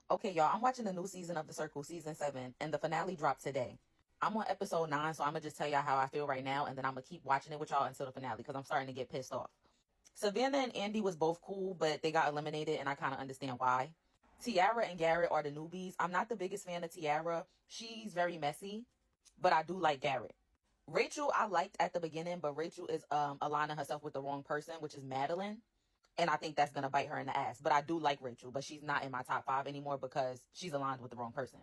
Okay, y'all, I'm watching the new season of The Circle, season 7, and the finale dropped today. I'm on episode 9, so I'm gonna just tell y'all how I feel right now, and then I'm gonna keep watching it with y'all until the finale because I'm starting to get pissed off. Savannah and Andy was both cool, but they got eliminated, and I kind of understand why. Tiara and Garrett are the newbies. I'm not the biggest fan of Tiara. She's very messy, but I do like Garrett. Rachel, I liked at the beginning, but Rachel is aligning herself with the wrong person, which is Madeline. And I think that's going to bite her in the ass. But I do like Rachel, but she's not in my top 5 anymore because she's aligned with the wrong person.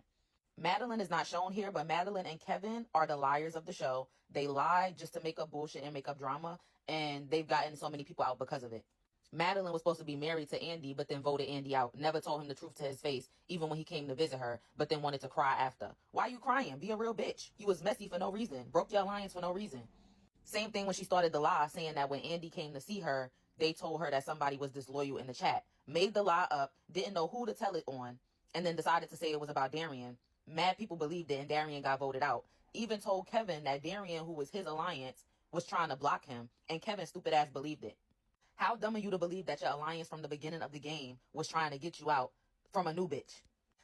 Madeline is not shown here, but Madeline and Kevin are the liars of the show. They lie just to make up bullshit and make up drama, and they've gotten so many people out because of it. Madeline was supposed to be married to Andy, but then voted Andy out. Never told him the truth to his face, even when he came to visit her, but then wanted to cry after. Why you crying? Be a real bitch. You was messy for no reason. Broke your alliance for no reason. Same thing when she started the lie, saying that when Andy came to see her, they told her that somebody was disloyal in the chat. Made the lie up, didn't know who to tell it on, and then decided to say it was about Darian. Mad people believed it, and Darian got voted out. Even told Kevin that Darian, who was his alliance, was trying to block him, and Kevin's stupid ass believed it. How dumb are you to believe that your alliance from the beginning of the game was trying to get you out from a new bitch?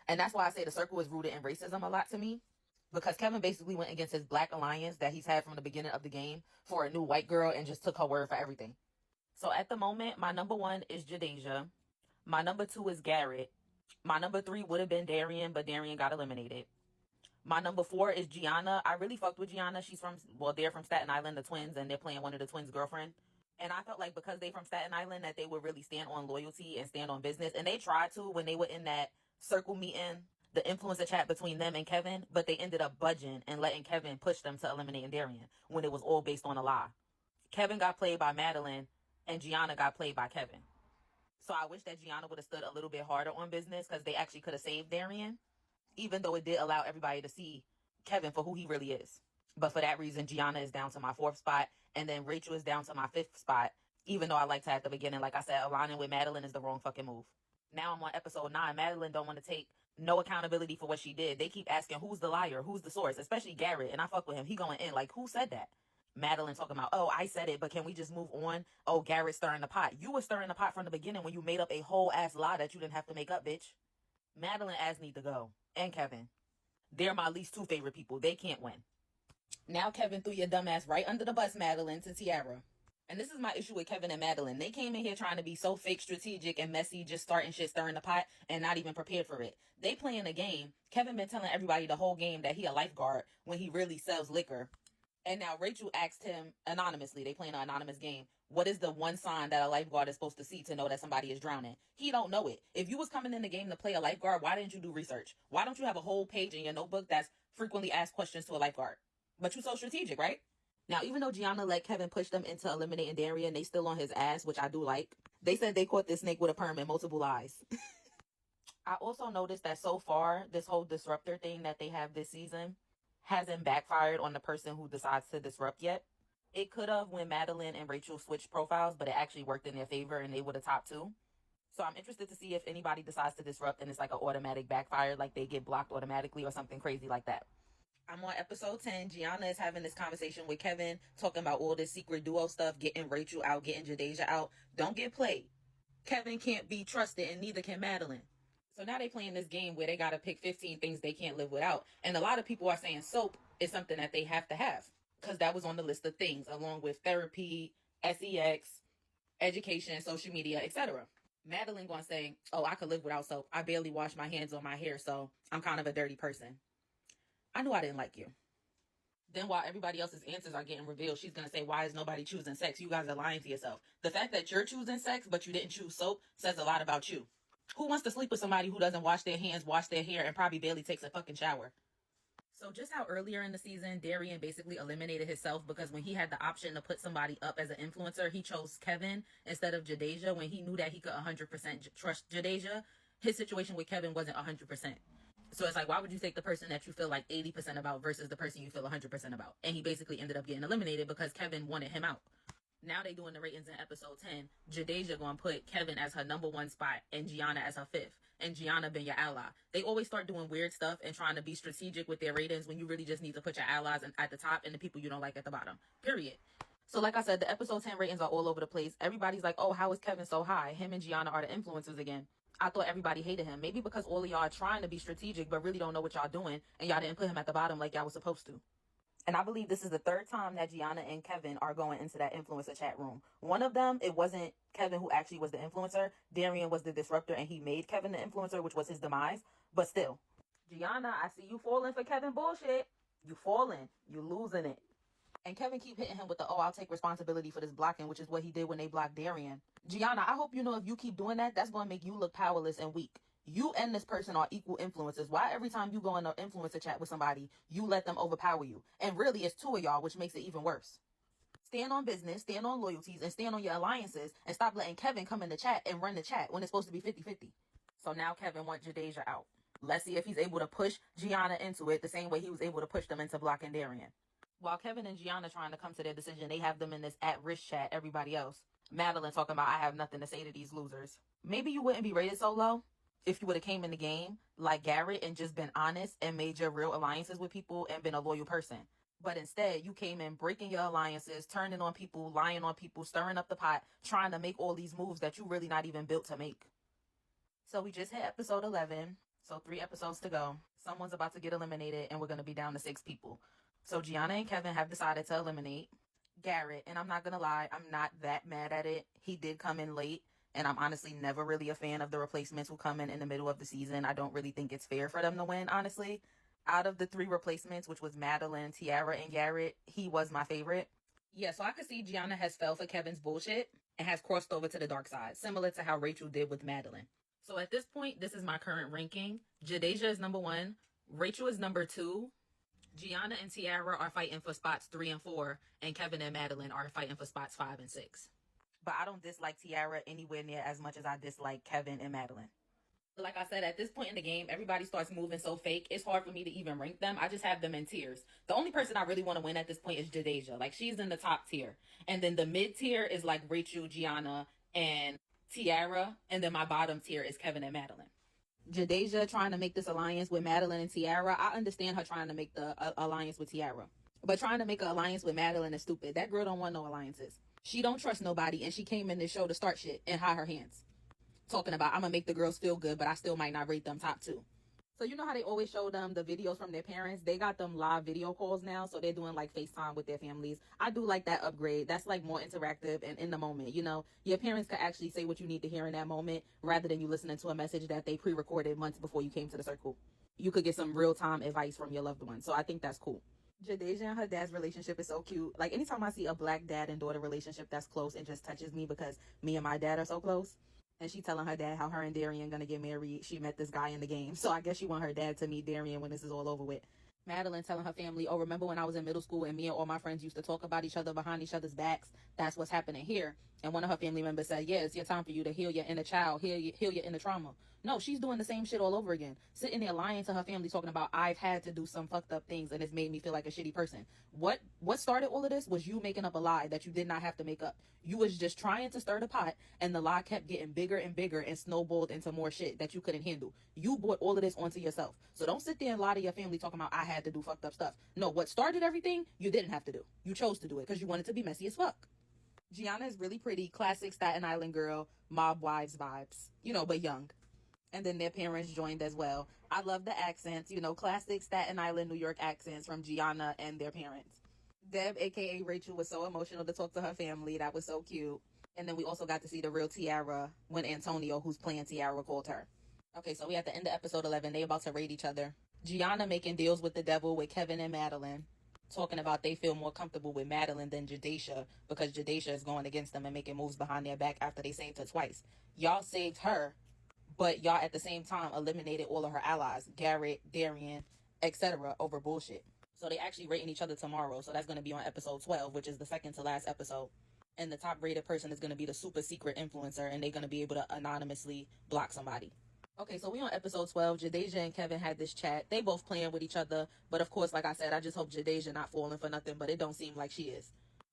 And that's why I say the circle is rooted in racism a lot to me. Because Kevin basically went against his black alliance that he's had from the beginning of the game for a new white girl and just took her word for everything. So at the moment, my number 1 is Jadeja. My number 2 is Garrett. My number 3 would have been Darian, but Darian got eliminated. My number 4 is Gianna. I really fucked with Gianna. They're from Staten Island, the twins, and they're playing one of the twins' girlfriend. And I felt like because they from Staten Island that they would really stand on loyalty and stand on business. And they tried to when they were in that circle meeting, the influencer chat between them and Kevin, but they ended up budging and letting Kevin push them to eliminating Darian when it was all based on a lie. Kevin got played by Madeline and Gianna got played by Kevin. So I wish that Gianna would have stood a little bit harder on business because they actually could have saved Darian, even though it did allow everybody to see Kevin for who he really is. But for that reason, Gianna is down to my 4th spot, and then Rachel is down to my 5th spot, even though I liked her at the beginning. Like I said, aligning with Madeline is the wrong fucking move. Now I'm on episode 9. Madeline don't want to take no accountability for what she did. They keep asking, who's the liar? Who's the source? Especially Garrett, and I fuck with him. He going in like, who said that? Madeline talking about, oh, I said it, but can we just move on? Oh, Garrett stirring the pot. You were stirring the pot from the beginning when you made up a whole ass lie that you didn't have to make up, bitch. Madeline ass need to go. And Kevin. They're my least 2 favorite people. They can't win. Now Kevin threw your dumb ass right under the bus, Madeline, to Tiara. And this is my issue with Kevin and Madeline. They came in here trying to be so fake strategic and messy, just starting shit, stirring the pot, and not even prepared for it. They playing a game. Kevin been telling everybody the whole game that he a lifeguard when he really sells liquor. And now Rachel asked him anonymously, they playing an anonymous game, what is the one sign that a lifeguard is supposed to see to know that somebody is drowning? He don't know it. If you was coming in the game to play a lifeguard, why didn't you do research? Why don't you have a whole page in your notebook that's frequently asked questions to a lifeguard? But you so strategic, right? Now, even though Gianna let Kevin push them into eliminating Darian, they still on his ass, which I do like. They said they caught this snake with a perm and multiple eyes. I also noticed that so far, this whole disruptor thing that they have this season hasn't backfired on the person who decides to disrupt yet. It could have when Madeline and Rachel switched profiles, but it actually worked in their favor and they were the top 2. So I'm interested to see if anybody decides to disrupt and it's like an automatic backfire, like they get blocked automatically or something crazy like that. I'm on episode 10. Gianna is having this conversation with Kevin, talking about all this secret duo stuff, getting Rachel out, getting Jadeja out. Don't get played. Kevin can't be trusted and neither can Madeline. So now they playing this game where they got to pick 15 things they can't live without. And a lot of people are saying soap is something that they have to have because that was on the list of things along with therapy, sex, education, social media, etc. Madeline going to say, oh, I could live without soap. I barely wash my hands or my hair, so I'm kind of a dirty person. I knew I didn't like you. Then while everybody else's answers are getting revealed, she's going to say, why is nobody choosing sex? You guys are lying to yourself. The fact that you're choosing sex, but you didn't choose soap says a lot about you. Who wants to sleep with somebody who doesn't wash their hands, wash their hair, and probably barely takes a fucking shower? So just how earlier in the season, Darian basically eliminated himself because when he had the option to put somebody up as an influencer, he chose Kevin instead of Jadeja when he knew that he could 100% trust Jadeja. His situation with Kevin wasn't 100%. So it's like, why would you take the person that you feel like 80% about versus the person you feel 100% about? And he basically ended up getting eliminated because Kevin wanted him out. Now they doing the ratings in episode 10. Jadeja gonna put Kevin as her number 1 spot and Gianna as her 5th. And Gianna been your ally. They always start doing weird stuff and trying to be strategic with their ratings when you really just need to put your allies at the top and the people you don't like at the bottom. Period. So like I said, the episode 10 ratings are all over the place. Everybody's like, oh, how is Kevin so high? Him and Gianna are the influencers again. I thought everybody hated him. Maybe because all of y'all are trying to be strategic but really don't know what y'all doing, and y'all didn't put him at the bottom like y'all was supposed to. And I believe this is the third time that Gianna and Kevin are going into that influencer chat room. One of them, it wasn't Kevin who actually was the influencer. Darian was the disruptor, and he made Kevin the influencer, which was his demise. But still, Gianna, I see you falling for Kevin bullshit. You falling. You losing it. And Kevin keep hitting him with the, oh, I'll take responsibility for this blocking, which is what he did when they blocked Darian. Gianna, I hope you know if you keep doing that, that's going to make you look powerless and weak. You and this person are equal influencers. Why every time you go in an influencer chat with somebody, you let them overpower you? And really, it's two of y'all, which makes it even worse. Stand on business, stand on loyalties, and stand on your alliances, and stop letting Kevin come in the chat and run the chat when it's supposed to be 50-50. So now Kevin wants Jadeja out. Let's see if he's able to push Gianna into it the same way he was able to push them into blocking Darian. While Kevin and Gianna trying to come to their decision, they have them in this at-risk chat, everybody else. Madeline talking about, I have nothing to say to these losers. Maybe you wouldn't be rated so low if you would have came in the game like Garrett and just been honest and made your real alliances with people and been a loyal person. But instead, you came in breaking your alliances, turning on people, lying on people, stirring up the pot, trying to make all these moves that you really not even built to make. So we just hit episode 11. So 3 episodes to go. Someone's about to get eliminated and we're going to be down to 6 people. So Gianna and Kevin have decided to eliminate Garrett. And I'm not going to lie, I'm not that mad at it. He did come in late. And I'm honestly never really a fan of the replacements who come in the middle of the season. I don't really think it's fair for them to win, honestly. Out of the 3 replacements, which was Madeline, Tiara, and Garrett, he was my favorite. Yeah, so I could see Gianna has fell for Kevin's bullshit and has crossed over to the dark side, similar to how Rachel did with Madeline. So at this point, this is my current ranking. Jadeja is number 1. Rachel is number 2. Gianna and Tiara are fighting for spots 3 and 4. And Kevin and Madeline are fighting for spots 5 and 6. But I don't dislike Tiara anywhere near as much as I dislike Kevin and Madeline. Like I said, at this point in the game, everybody starts moving so fake. It's hard for me to even rank them. I just have them in tiers. The only person I really want to win at this point is Jadeja. Like, she's in the top tier. And then the mid tier is like Rachel, Gianna, and Tiara. And then my bottom tier is Kevin and Madeline. Jadeja trying to make this alliance with Madeline and Tiara. I understand her trying to make the alliance with Tiara. But trying to make an alliance with Madeline is stupid. That girl don't want no alliances. She don't trust nobody, and she came in this show to start shit and hide her hands. Talking about, I'm gonna make the girls feel good, but I still might not rate them top 2. So you know how they always show them the videos from their parents? They got them live video calls now, so they're doing like FaceTime with their families. I do like that upgrade. That's like more interactive and in the moment. You know, your parents could actually say what you need to hear in that moment rather than you listening to a message that they pre-recorded months before you came to the circle. You could get some real-time advice from your loved one. So I think that's cool. Jadeja and her dad's relationship is so cute. Like, anytime I see a black dad and daughter relationship that's close, it just touches me because me and my dad are so close. And she telling her dad how her and Darian gonna get married. She met this guy in the game. So I guess she want her dad to meet Darian when this is all over with. Madeline telling her family, oh, remember when I was in middle school and me and all my friends used to talk about each other behind each other's backs? That's what's happening here. And one of her family members said, yeah, it's your time for you to heal your inner child, heal your inner trauma. No, she's doing the same shit all over again. Sitting there lying to her family, talking about, I've had to do some fucked up things and it's made me feel like a shitty person. What started all of this was you making up a lie that you did not have to make up. You was just trying to stir the pot, and the lie kept getting bigger and bigger and snowballed into more shit that you couldn't handle. You brought all of this onto yourself. So don't sit there and lie to your family talking about, I had to do fucked up stuff. No, what started everything, you didn't have to do. You chose to do it because you wanted to be messy as fuck. Gianna is really pretty, classic Staten Island girl, mob wives vibes, you know, but young. And then their parents joined as well. I love the accents, you know, classic Staten Island, New York accents from Gianna and their parents. Deb, aka Rachel, was so emotional to talk to her family. That was so cute. And then we also got to see the real Tiara when Antonio, who's playing Tiara, called her. Okay, so we at the end of episode 11. They about to raid each other. Gianna making deals with the devil with Kevin and Madeline. Talking about they feel more comfortable with Madeline than Jadeja because Jadeja is going against them and making moves behind their back after they saved her twice. Y'all saved her, but y'all at the same time eliminated all of her allies, Garrett, Darian, etc. over bullshit. So they actually rating each other tomorrow. So that's going to be on episode 12, which is the second to last episode. And the top rated person is going to be the super secret influencer, and they're going to be able to anonymously block somebody. Okay, so we on episode 12. Jadeja and Kevin had this chat. They both playing with each other. But of course, like I said, I just hope Jadeja not falling for nothing, but it don't seem like she is.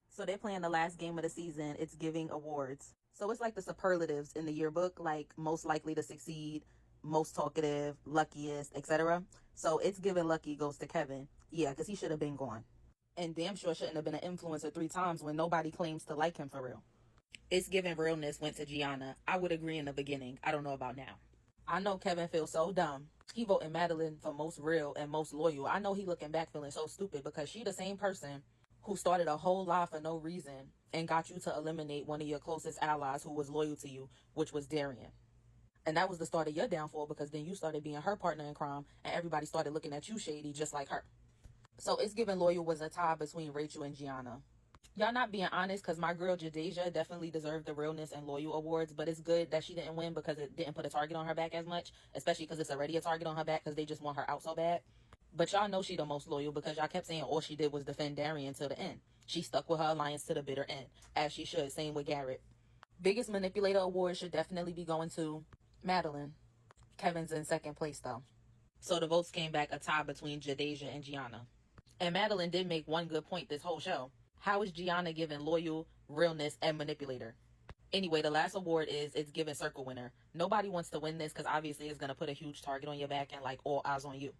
So they're playing the last game of the season. It's giving awards. So it's like the superlatives in the yearbook, like most likely to succeed, most talkative, luckiest, etc. So it's giving lucky goes to Kevin. Yeah, because he should have been gone. And damn sure shouldn't have been an influencer 3 times when nobody claims to like him for real. It's giving realness went to Gianna. I would agree in the beginning. I don't know about now. I know Kevin feels so dumb. He voting Madeline for most real and most loyal. I know he looking back feeling so stupid because she the same person who started a whole lie for no reason and got you to eliminate one of your closest allies who was loyal to you, which was Darian. And that was the start of your downfall because then you started being her partner in crime and everybody started looking at you shady just like her. So it's given loyal was a tie between Rachel and Gianna. Y'all not being honest because my girl Jadeja definitely deserved the realness and loyal awards, but it's good that she didn't win because it didn't put a target on her back as much, especially because it's already a target on her back because they just want her out so bad. But y'all know she the most loyal because y'all kept saying all she did was defend Darian till the end. She stuck with her alliance to the bitter end, as she should. Same with Garrett. Biggest manipulator award should definitely be going to Madeline. Kevin's in second place though. So the votes came back a tie between Jadeja and Gianna. And Madeline did make one good point this whole show. How is Gianna given loyal, realness, and manipulator? Anyway, the last award is it's given circle winner. Nobody wants to win this because obviously it's going to put a huge target on your back and like all eyes on you.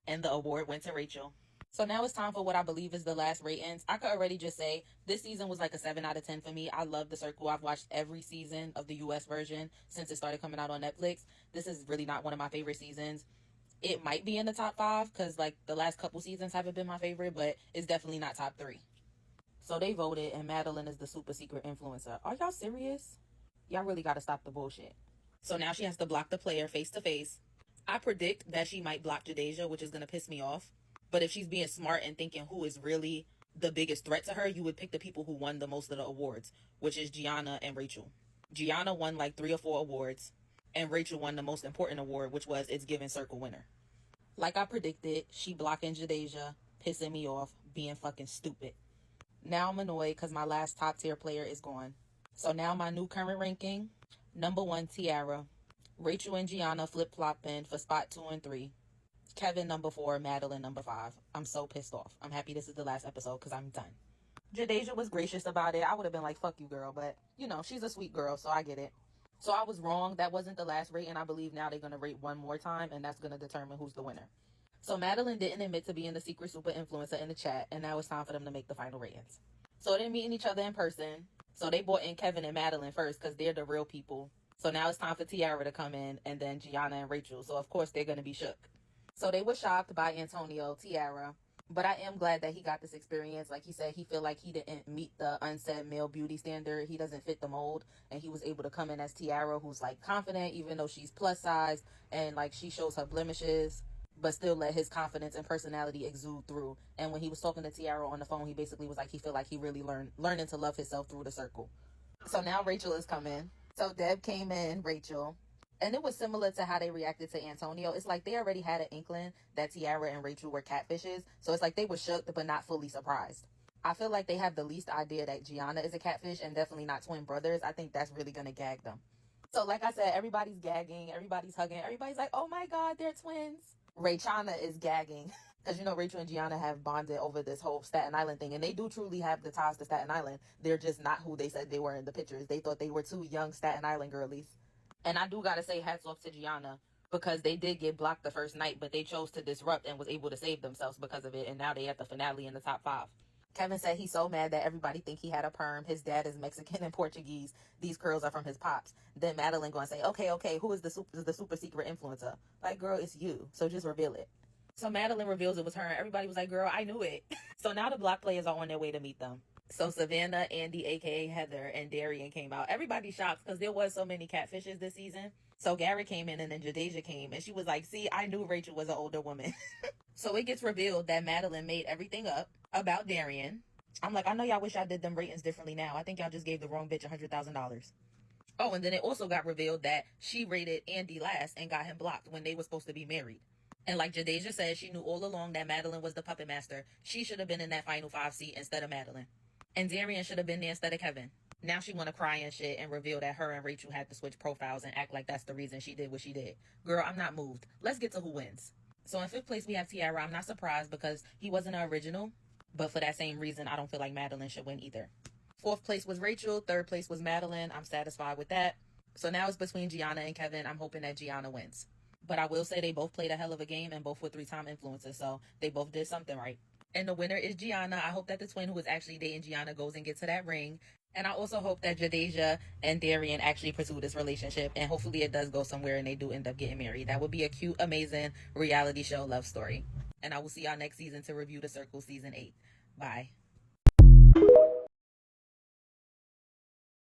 And the award went to Rachel. So now it's time for what I believe is the last ratings. I could already just say this season was like a 7 out of 10 for me. I love The Circle. I've watched every season of the US version since it started coming out on Netflix. This is really not one of my favorite seasons. It might be in the top 5 because like the last couple seasons haven't been my favorite, but it's definitely not top 3. So they voted and Madeline is the super secret influencer. Are y'all serious? Y'all really got to stop the bullshit. So now she has to block the player face to face. I predict that she might block Jadeja, which is going to piss me off. But if she's being smart and thinking who is really the biggest threat to her, you would pick the people who won the most of the awards, which is Gianna and Rachel. Gianna won like 3 or 4 awards, and Rachel won the most important award, which was It's Given Circle winner. Like I predicted, she blocking Jadeja, pissing me off, being fucking stupid. Now I'm annoyed because my last top tier player is gone. So now my new current ranking, number 1, Tiara. Rachel and Gianna flip-flopping for spot 2 and 3. Kevin number 4, Madeline number 5. I'm so pissed off. I'm happy this is the last episode because I'm done. Jadeja was gracious about it. I would have been like, fuck you, girl. But, you know, she's a sweet girl, so I get it. So I was wrong. That wasn't the last rate, and I believe now they're going to rate one more time, and that's going to determine who's the winner. So Madeline didn't admit to being the secret super influencer in the chat, and now it's time for them to make the final ratings. So they're meeting each other in person. So they brought in Kevin and Madeline first because they're the real people. So now it's time for Tiara to come in, and then Gianna and Rachel. So, of course, they're going to be shook. So they were shocked by Antonio, Tiara. But I am glad that he got this experience. Like he said, he feel like he didn't meet the unsaid male beauty standard. He doesn't fit the mold. And he was able to come in as Tiara, who's like confident, even though she's plus size. And like she shows her blemishes, but still let his confidence and personality exude through. And when he was talking to Tiara on the phone, he basically was like, he feel like he really learning to love himself through the circle. So now Rachel is coming. So Deb came in, Rachel. And it was similar to how they reacted to Antonio. It's like they already had an inkling that Tiara and Rachel were catfishes. So it's like they were shook, but not fully surprised. I feel like they have the least idea that Gianna is a catfish and definitely not twin brothers. I think that's really going to gag them. So like I said, everybody's gagging. Everybody's hugging. Everybody's like, oh my God, they're twins. Rachana is gagging. Because, you know, Rachel and Gianna have bonded over this whole Staten Island thing. And they do truly have the ties to Staten Island. They're just not who they said they were in the pictures. They thought they were 2 young Staten Island girlies. And I do gotta say hats off to Gianna because they did get blocked the first night, but they chose to disrupt and was able to save themselves because of it. And now they at the finale in the top 5. Kevin said he's so mad that everybody think he had a perm. His dad is Mexican and Portuguese. These curls are from his pops. Then Madeline gonna say, okay, who is the super secret influencer? Like, girl, it's you. So just reveal it. So Madeline reveals it was her and everybody was like, girl, I knew it. So now the block players are on their way to meet them. So Savannah, Andy, aka Heather, and Darian came out. Everybody shocked because there was so many catfishes this season. So Garrett came in and then Jadeja came and she was like, see, I knew Rachel was an older woman. So it gets revealed that Madeline made everything up about Darian. I'm like, I know y'all wish y'all did them ratings differently now. I think y'all just gave the wrong bitch $100,000. Oh, and then it also got revealed that she rated Andy last and got him blocked when they were supposed to be married. And like Jadeja said, she knew all along that Madeline was the puppet master. She should have been in that final 5 seat instead of Madeline. And Darian should have been there instead of Kevin. Now she want to cry and shit and reveal that her and Rachel had to switch profiles and act like that's the reason she did what she did. Girl, I'm not moved. Let's get to who wins. So in 5th place, we have Tiara. I'm not surprised because he wasn't an original. But for that same reason, I don't feel like Madeline should win either. 4th place was Rachel. 3rd place was Madeline. I'm satisfied with that. So now it's between Gianna and Kevin. I'm hoping that Gianna wins. But I will say they both played a hell of a game and both were 3-time influencers. So they both did something right. And the winner is Gianna. I hope that the twin who is actually dating Gianna goes and gets to that ring. And I also hope that Jadeja and Darian actually pursue this relationship. And hopefully it does go somewhere and they do end up getting married. That would be a cute, amazing reality show love story. And I will see y'all next season to review The Circle Season 8. Bye.